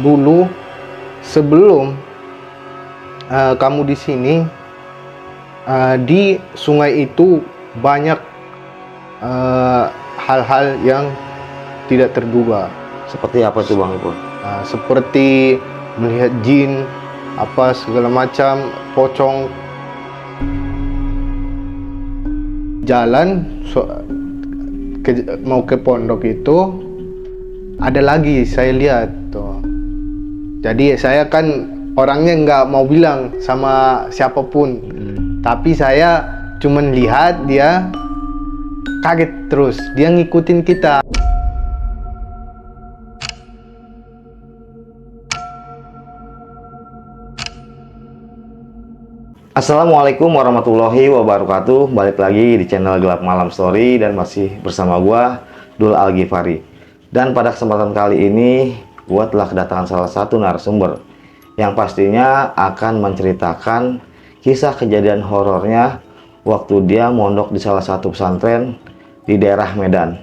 dulu sebelum kamu di sini, di sungai itu banyak hal-hal yang tidak terduga. Seperti apa tuh Bang Ipul? Seperti melihat jin, apa segala macam, pocong. Jalan mau ke pondok itu ada lagi saya lihat tuh. Jadi saya kan orangnya nggak mau bilang sama siapapun, tapi saya cuman lihat dia kaget terus, dia ngikutin kita. Assalamualaikum warahmatullahi wabarakatuh. Balik lagi di channel Gelap Malam Story dan masih bersama gua Dul Al-Ghifari. Dan pada kesempatan kali ini gua telah kedatangan salah satu narasumber yang pastinya akan menceritakan kisah kejadian horornya waktu dia mondok di salah satu pesantren di daerah Medan.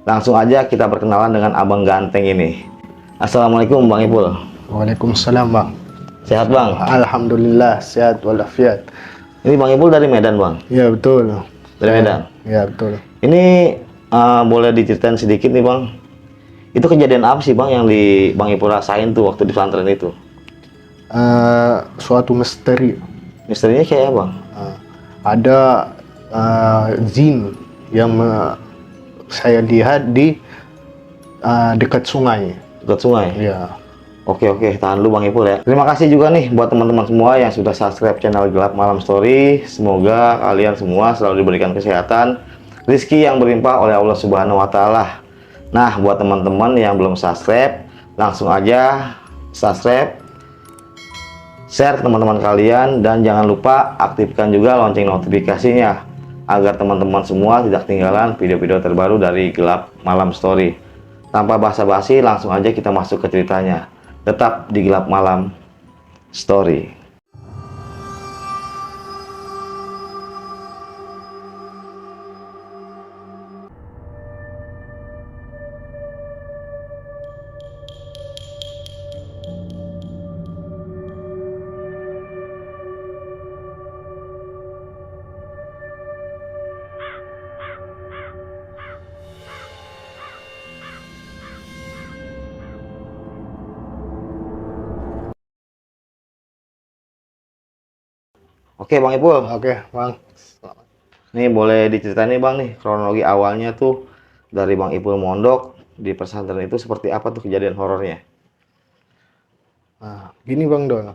Langsung aja kita perkenalan dengan Abang Ganteng ini. Assalamualaikum Bang Ipul. Waalaikumsalam Bang. Sehat Bang? Alhamdulillah sehat walafiat. Ini Bang Ipul dari Medan Bang? Ya betul. Dari Medan? Ya betul. Ini boleh diceritain sedikit nih Bang, itu kejadian apa sih Bang yang di Bang Ipul rasain tuh waktu di pesantren itu? Suatu misteri. Misterinya kayak apa Bang? Ada jin yang saya lihat di dekat sungai. Dekat sungai? Ya. Oke, tahan dulu Bang Ipul ya. Terima kasih juga nih buat teman-teman semua yang sudah subscribe channel Gelap Malam Story. Semoga kalian semua selalu diberikan kesehatan, rezeki yang berlimpah oleh Allah Subhanahu wa Ta'ala. Nah, buat teman-teman yang belum subscribe, langsung aja subscribe, share ke teman-teman kalian, dan jangan lupa aktifkan juga lonceng notifikasinya agar teman-teman semua tidak ketinggalan video-video terbaru dari Gelap Malam Story. Tanpa basa-basi, langsung aja kita masuk ke ceritanya. Tetap di Gelap Malam Story. Oke Bang Ipul, Oke Bang. nih boleh diceritain nih Bang nih kronologi awalnya tuh dari Bang Ipul mondok di pesantren itu seperti apa tuh kejadian horornya? Gini Bang Don,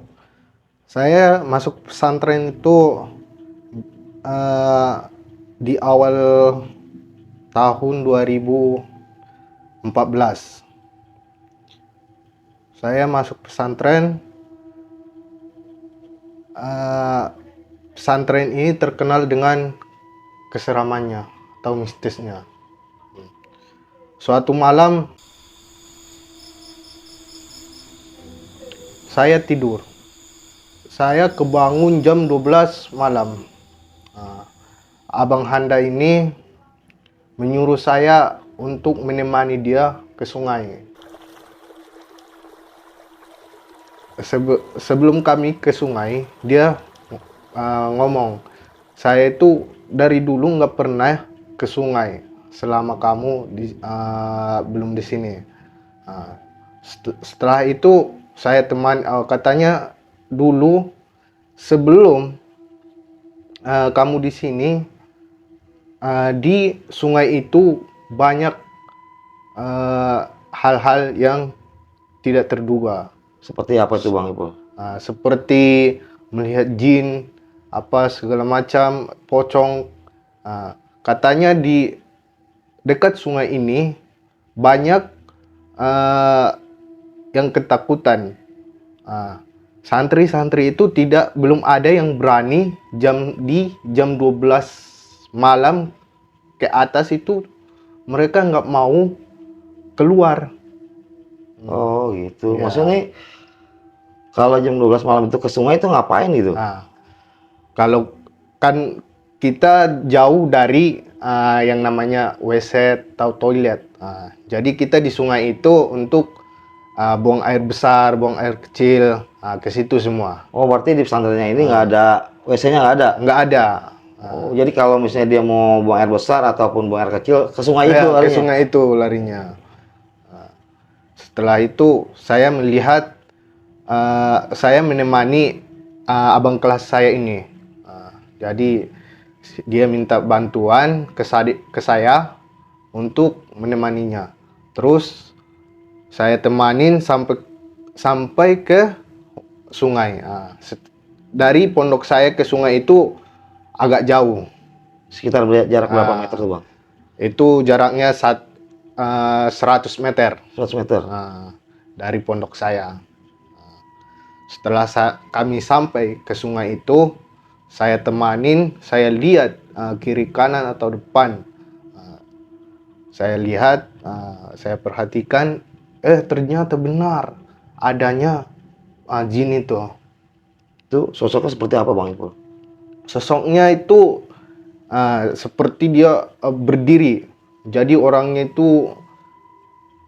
saya masuk pesantren itu di awal tahun 2014. Saya masuk pesantren. Pesantren ini terkenal dengan keseramannya atau mistisnya. Suatu malam saya tidur. Saya kebangun jam 12 malam. Abang Handa ini menyuruh saya untuk menemani dia ke sungai. Sebelum kami ke sungai, dia ngomong, saya itu dari dulu nggak pernah ke sungai selama kamu belum di sini. Setelah itu saya katanya dulu sebelum kamu di sini, di sungai itu banyak hal-hal yang tidak terduga. Seperti apa tuh Bang Ipul? Seperti melihat jin, apa segala macam, pocong. Katanya di dekat sungai ini banyak yang ketakutan. Santri-santri itu belum ada yang berani jam 12 malam ke atas itu, mereka nggak mau keluar. Oh gitu. Ya. Maksudnya kalau jam 12 malam itu ke sungai itu ngapain gitu? Kalau kan kita jauh dari yang namanya WC atau toilet. Jadi kita di sungai itu untuk buang air besar, buang air kecil, ke situ semua. Oh, berarti di pesantrennya ini nggak ada WC-nya nggak ada? Nggak ada. Oh, jadi kalau misalnya dia mau buang air besar ataupun buang air kecil ke sungai itu Ke larinya? sungai itu larinya. Setelah itu saya melihat, saya menemani abang kelas saya ini. Jadi dia minta bantuan ke saya untuk menemaninya. Terus saya temanin sampai ke sungai. Dari pondok saya ke sungai itu agak jauh. Sekitar jarak berapa meter tuh, Bang? Itu jaraknya 100 meter 100 meter. dari pondok saya. Setelah kami sampai ke sungai itu, saya temanin, saya lihat kiri kanan atau depan. Saya lihat, saya perhatikan, ternyata benar adanya jin itu. Itu sosoknya seperti apa, Bang Ipul? Sosoknya itu seperti dia berdiri. Jadi orangnya itu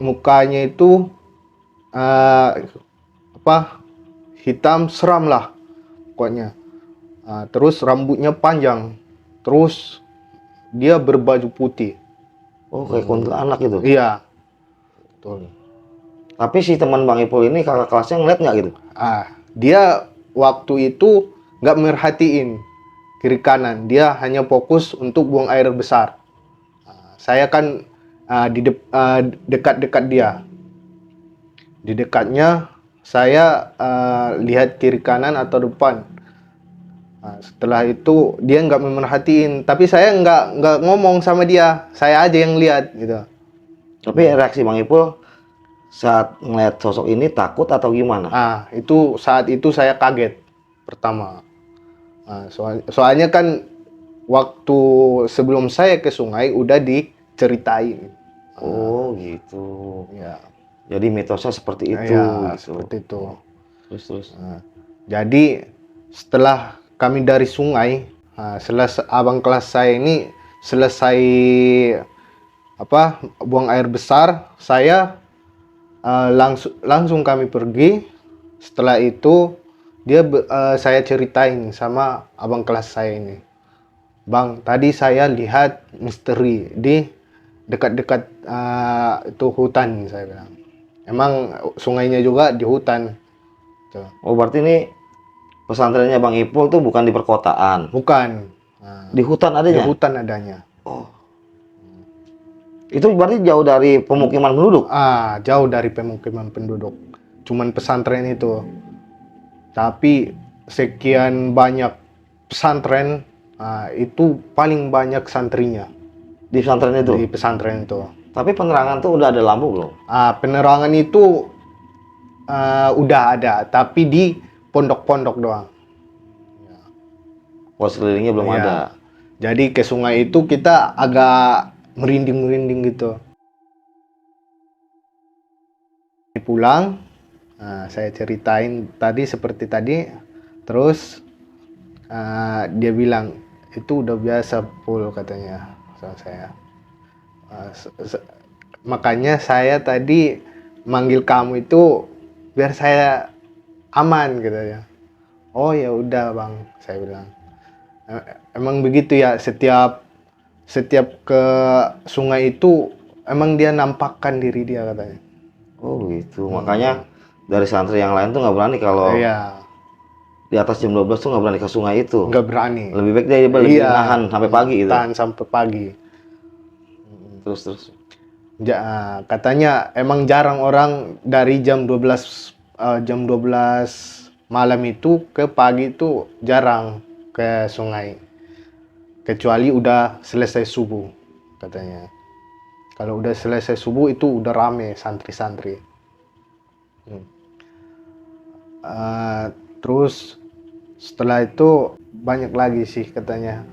mukanya itu hitam seram lah pokoknya. Terus rambutnya panjang. Terus dia berbaju putih. Oh, kayak kuntilanak gitu. Iya. Betul. Tapi si teman Bang Ipul ini kakak kelasnya ngeliat nggak gitu? Dia waktu itu nggak merhatiin kiri kanan. Dia hanya fokus untuk buang air besar. Saya kan dekat-dekat dia. Di dekatnya saya lihat kiri kanan atau depan. Setelah itu dia nggak memerhatiin, tapi saya nggak ngomong sama dia, saya aja yang lihat gitu. Tapi reaksi Bang Ipul saat ngeliat sosok ini takut atau gimana? Itu saat itu saya kaget pertama. Soalnya kan waktu sebelum saya ke sungai udah diceritain. Oh gitu. Ya. Jadi mitosnya seperti itu. Ya, gitu. seperti itu. Terus. Jadi setelah kami dari sungai, selesai abang kelas saya ini selesai buang air besar, saya langsung kami pergi. Setelah itu saya ceritain sama abang kelas saya ini, Bang, tadi saya lihat misteri di dekat-dekat itu hutan, saya bilang. Emang sungainya juga di hutan. Tuh. Oh, berarti ini pesantrennya Bang Ipul tuh bukan di perkotaan? Bukan. Di hutan adanya? Di hutan adanya. Oh. Itu berarti jauh dari pemukiman penduduk? Jauh dari pemukiman penduduk. Cuman pesantren itu. Tapi sekian banyak pesantren, itu paling banyak santrinya. Di pesantren itu? Di pesantren itu. Tapi penerangan tuh udah ada lampu belum? Penerangan itu udah ada, tapi di pondok-pondok doang. Oh, sekelilingnya belum ada. Jadi ke sungai itu kita agak merinding-merinding gitu. Pulang, saya ceritain tadi seperti tadi, terus dia bilang itu udah biasa Pul, katanya sama saya. Makanya saya tadi manggil kamu itu biar saya aman gitu ya. Oh ya udah Bang, saya bilang. Emang begitu ya, setiap ke sungai itu emang dia nampakkan diri dia, katanya. Oh gitu, makanya dari santri yang lain tuh nggak berani kalau di atas jam 12 tuh nggak berani ke sungai itu. Nggak berani. Lebih baik dia lebih nahan sampai pagi gitu. Tahan sampai pagi. Terus. Katanya emang jarang orang dari jam 12 malam itu ke pagi itu jarang ke sungai. Kecuali udah selesai subuh, katanya. Kalau udah selesai subuh itu udah rame santri-santri. Terus setelah itu banyak lagi sih katanya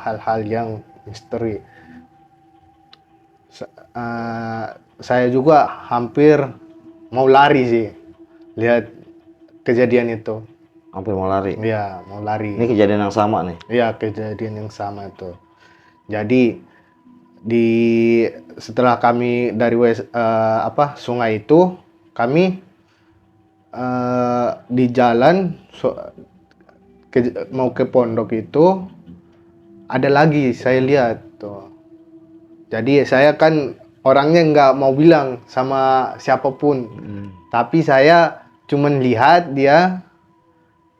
hal-hal yang misteri. Saya juga hampir mau lari sih lihat kejadian itu. Hampir mau lari? Iya, mau lari. Ini kejadian yang sama nih? Iya, kejadian yang sama itu. Jadi setelah kami dari sungai itu, kami di jalan mau ke pondok itu ada lagi saya lihat tuh. Jadi saya kan orangnya nggak mau bilang sama siapapun, tapi saya cuman lihat dia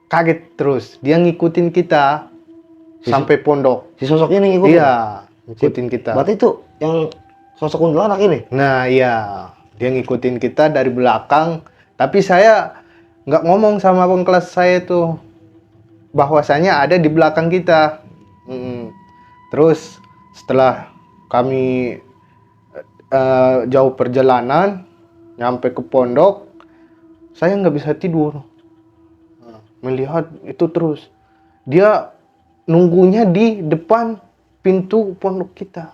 kaget terus. Dia ngikutin kita sampai pondok. Si sosok ini ngikutin? Iya, ngikutin kita. Berarti itu yang sosok kuntilanak ini? Nah iya, dia ngikutin kita dari belakang. Tapi saya nggak ngomong sama abang kelas saya tuh bahwasanya ada di belakang kita. Terus setelah kami jauh perjalanan nyampe ke pondok, saya nggak bisa tidur. Melihat itu terus. Dia nunggunya di depan pintu pondok kita.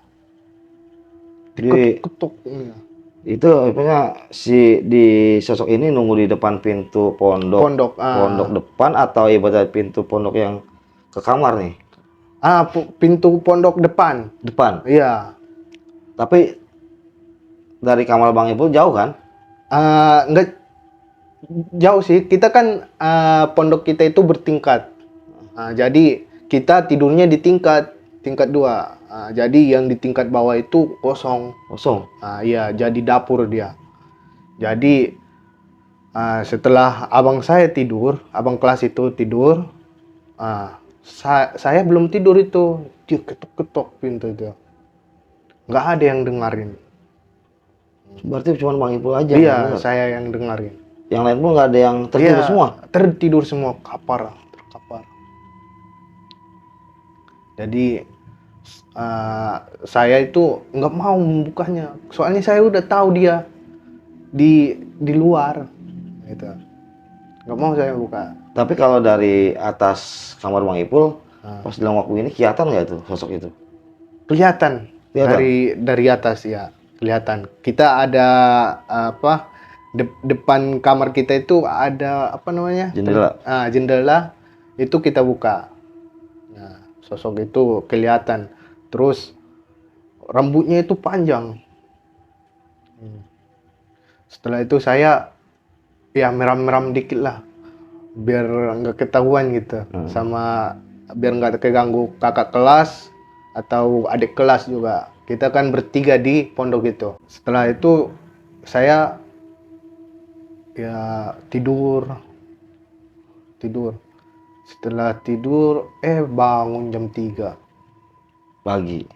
Diketuk-ketuk. Itu apanya di sosok ini nunggu di depan pintu pondok depan atau ibarat pintu pondok yang ke kamar nih? Pintu pondok depan. Iya. Tapi dari kamar Bang Ipul jauh kan? Enggak jauh sih. Kita kan pondok kita itu bertingkat. Jadi kita tidurnya di tingkat 2. Jadi yang di tingkat bawah itu kosong. Iya, jadi dapur dia. Jadi setelah abang kelas itu tidur, saya belum tidur itu. Dia ketuk-ketuk pintu itu. Nggak ada yang dengerin. Berarti cuma Bang Ipul aja? Iya, saya yang dengerin. Yang lain pun nggak ada yang tertidur semua? Tertidur semua, terkapar. Jadi saya itu nggak mau membukanya, soalnya saya udah tahu dia di luar, gitu. Nggak mau saya buka. Tapi kalau dari atas kamar Bang Ipul, pas dalam waktu ini kelihatan nggak itu sosok itu? Kelihatan. Dari atas ya kelihatan. Kita ada depan kamar kita itu ada apa namanya? Jendela. Jendela itu kita buka. Nah, sosok itu kelihatan. Terus rambutnya itu panjang. Setelah itu saya ya meram-meram dikit lah, biar nggak ketahuan gitu, sama biar nggak keganggu kakak kelas atau adik kelas juga. Kita kan bertiga di pondok itu. Setelah itu saya ya tidur. Setelah tidur bangun jam 3 pagi.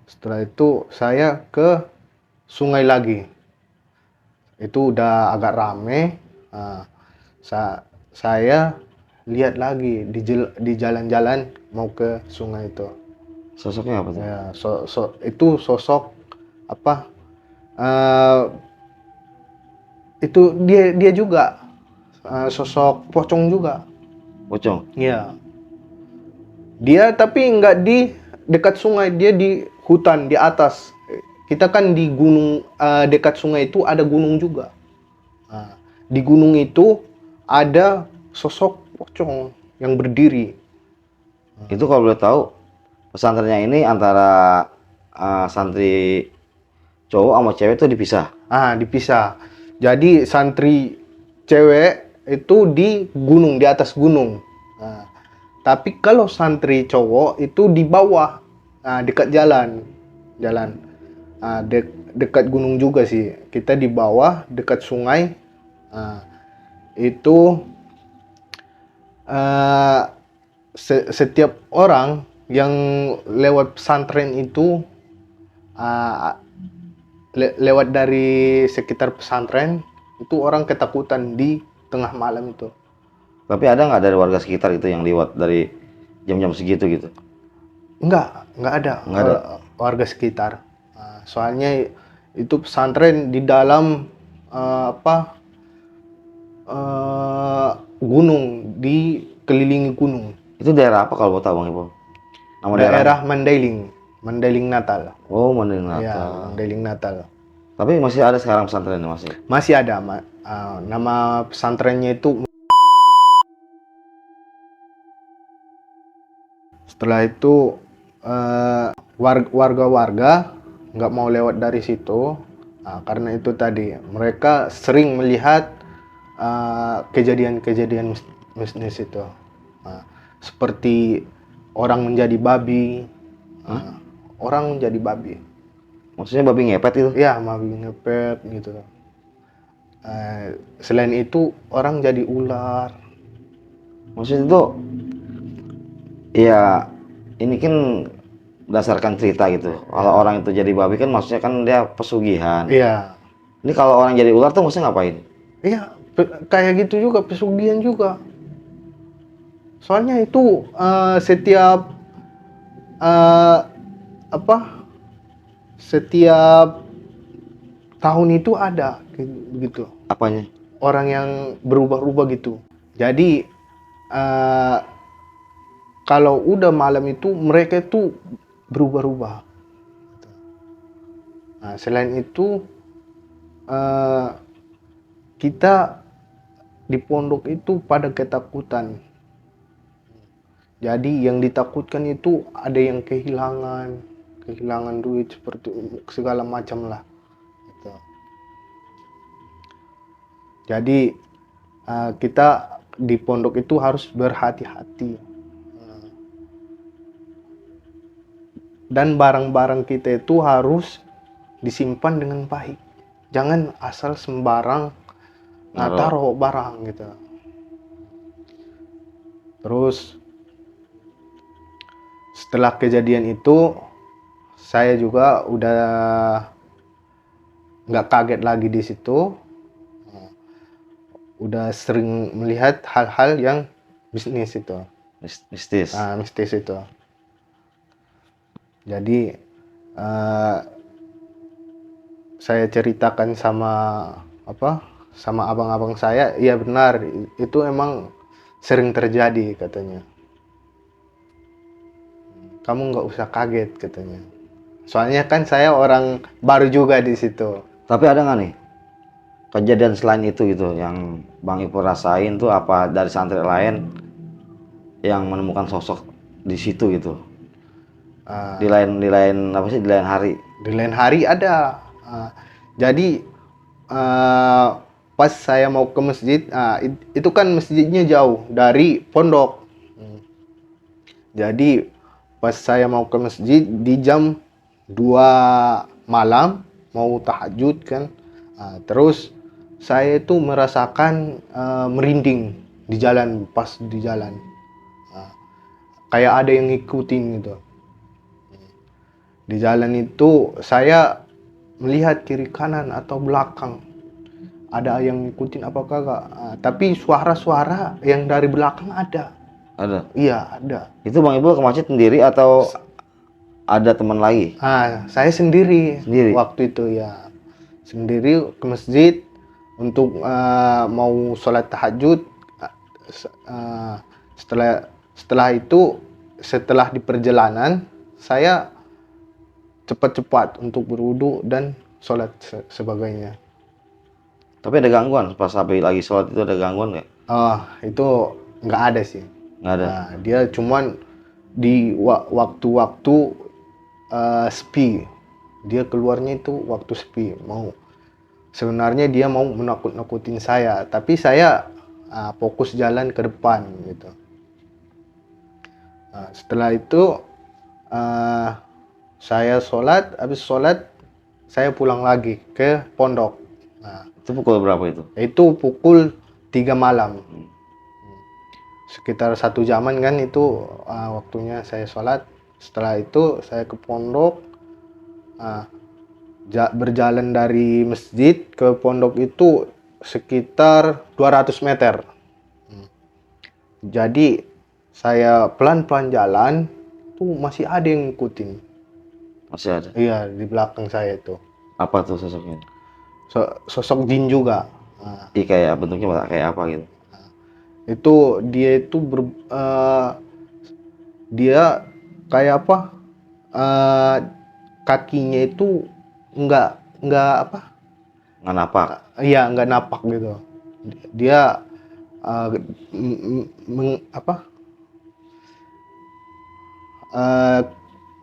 Setelah itu saya ke sungai lagi. Itu udah agak rame. Saya lihat lagi di jalan-jalan mau ke sungai itu. Sosoknya apa tuh? Ya, itu sosok apa? Itu dia juga sosok pocong juga. Pocong? Iya. Dia tapi nggak di dekat sungai, dia di hutan di atas. Kita kan di gunung, dekat sungai itu ada gunung juga. Di gunung itu ada sosok pocong yang berdiri. Itu kalau boleh tahu, pesantrennya ini antara santri cowok sama cewek itu dipisah? Dipisah. Jadi santri cewek itu di gunung, di atas gunung. Tapi kalau santri cowok itu di bawah, dekat jalan. Dekat gunung juga sih. Kita di bawah, dekat sungai. Itu setiap orang yang lewat pesantren itu, lewat dari sekitar pesantren, itu orang ketakutan di tengah malam itu. Tapi ada nggak dari warga sekitar itu yang lewat dari jam-jam segitu gitu? Nggak ada. Warga sekitar. Soalnya itu pesantren di dalam gunung, dikelilingi gunung. Itu daerah apa kalau mau tahu Bang Ipul? Daerah Mandailing Natal. Oh, Mandailing Natal. Ya, Mandailing Natal. Tapi masih ada sekarang pesantrennya masih? Masih ada, nama pesantrennya itu. Setelah itu warga-warga nggak mau lewat dari situ, Nah, karena itu tadi mereka sering melihat kejadian-kejadian mistis itu. Nah, seperti orang menjadi babi, orang menjadi babi. Maksudnya babi ngepet itu? Ya, babi ngepet gitu. Selain itu orang jadi ular. Maksudnya itu ya ini kan berdasarkan cerita gitu. Kalau orang itu jadi babi kan maksudnya kan dia pesugihan. Iya, Ini kalau orang jadi ular tuh maksudnya ngapain? iya, kayak gitu juga pesugihan juga. Soalnya itu setiap eh, apa? Setiap tahun itu ada gitu. Apanya? Orang yang berubah-ubah gitu. Jadi eh, kalau udah malam itu mereka itu berubah-ubah. Nah, selain itu eh, kita di pondok itu pada ketakutan. Jadi yang ditakutkan itu ada yang kehilangan duit seperti segala macam lah. Gitu. Jadi kita di pondok itu harus berhati-hati. Dan barang-barang kita itu harus disimpan dengan baik. Jangan asal sembarang taruh barang gitu. Terus setelah kejadian itu saya juga udah nggak kaget lagi di situ. Udah sering melihat hal-hal yang bisnis itu. Mistis. Mistis itu. Jadi saya ceritakan sama abang-abang saya, iya benar itu emang sering terjadi katanya. Kamu nggak usah kaget katanya. Soalnya kan saya orang baru juga di situ. Tapi ada nggak nih kejadian selain itu gitu yang Bang Ipul rasain tuh apa dari santri lain yang menemukan sosok di situ gitu? Di lain hari? Di lain hari ada. Jadi pas saya mau ke masjid, itu kan masjidnya jauh dari pondok. Jadi pas saya mau ke masjid di jam 2 malam mau tahajud kan, terus saya itu merasakan merinding di jalan, pas di jalan. Kayak ada yang ngikutin gitu. Di jalan itu saya melihat kiri kanan atau belakang ada yang ngikutin apa kagak. Tapi suara-suara yang dari belakang ada. Ada? Iya, ada. Itu Bang Ipul ke masjid sendiri atau ada teman lagi? Saya sendiri Sendiri? waktu itu ya. Sendiri ke masjid untuk mau sholat tahajud. Setelah itu, setelah di perjalanan, saya cepat-cepat untuk berwudu dan sholat sebagainya. Tapi ada gangguan pas habis lagi sholat itu ada gangguan nggak? Itu nggak ada sih. Nggak ada. Dia cuman di waktu-waktu sepi. Dia keluarnya itu waktu sepi. Sebenarnya dia mau menakut-nakutin saya, tapi saya fokus jalan ke depan gitu. Setelah itu saya habis sholat saya pulang lagi ke pondok. Itu pukul berapa itu? Itu pukul 3 malam. Sekitar 1 jaman kan itu waktunya saya sholat. Setelah itu saya ke pondok. Berjalan dari masjid ke pondok itu sekitar 200 meter. Jadi saya pelan-pelan jalan tuh masih ada yang ngikutin. Masih ada? Iya, di belakang saya itu. Apa tuh sosoknya? Sosok jin juga. Kayak bentuknya kayak apa gitu? Itu dia itu dia kayak apa? Kakinya itu nggak apa? Nggak napak? Iya, nggak napak gitu. Dia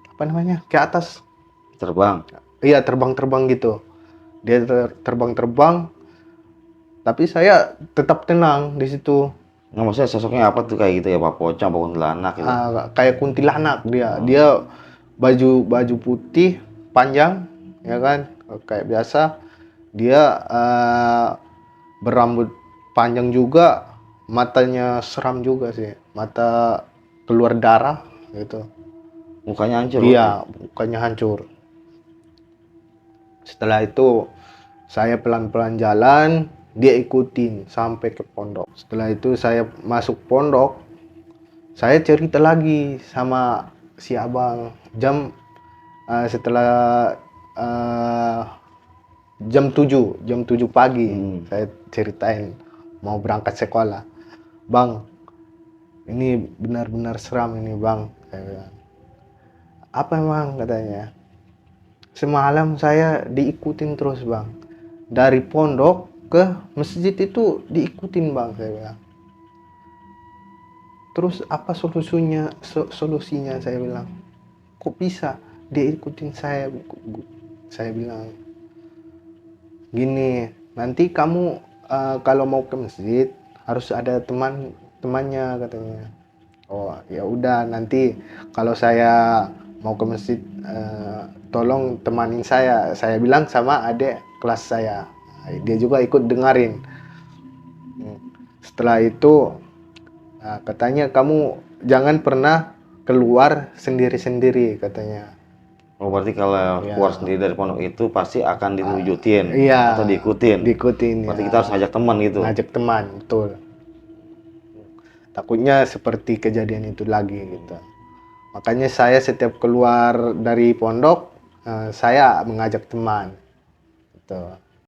apa namanya? Ke atas. Terbang? Iya, terbang-terbang gitu. dia terbang-terbang, tapi saya tetap tenang di situ. Nah, maksudnya sosoknya apa tuh kayak gitu ya, Pak Pocong, Pak Kuntilanak gitu? Kayak kuntilanak dia baju putih panjang, ya kan, kayak biasa. Dia berambut panjang juga, matanya seram juga sih, mata keluar darah gitu. Mukanya hancur. Iya, mukanya hancur. Setelah itu saya pelan-pelan jalan, dia ikutin sampai ke pondok. Setelah itu saya masuk pondok, saya cerita lagi sama si abang. Setelah jam 7 pagi, saya ceritain mau berangkat sekolah. Bang, ini benar-benar seram ini bang, saya bilang. Apa emang, katanya? Semalam saya diikutin terus bang, dari pondok ke masjid itu diikutin bang, saya bilang. Terus apa solusinya, saya bilang. Kok bisa dia ikutin saya? Saya bilang gini, nanti kamu kalau mau ke masjid harus ada temannya, katanya. Oh ya udah, nanti kalau saya mau ke masjid tolong temanin saya bilang sama adik kelas saya. Dia juga ikut dengerin. Setelah itu katanya kamu jangan pernah keluar sendiri-sendiri, katanya. Oh, berarti kalau Iya. keluar sendiri dari pondok itu pasti akan diwujudin Iya, atau diikutin. Berarti ya. kita harus ngajak teman gitu. Ngajak teman, betul. Takutnya seperti kejadian itu lagi gitu. Makanya saya setiap keluar dari pondok, saya mengajak teman gitu.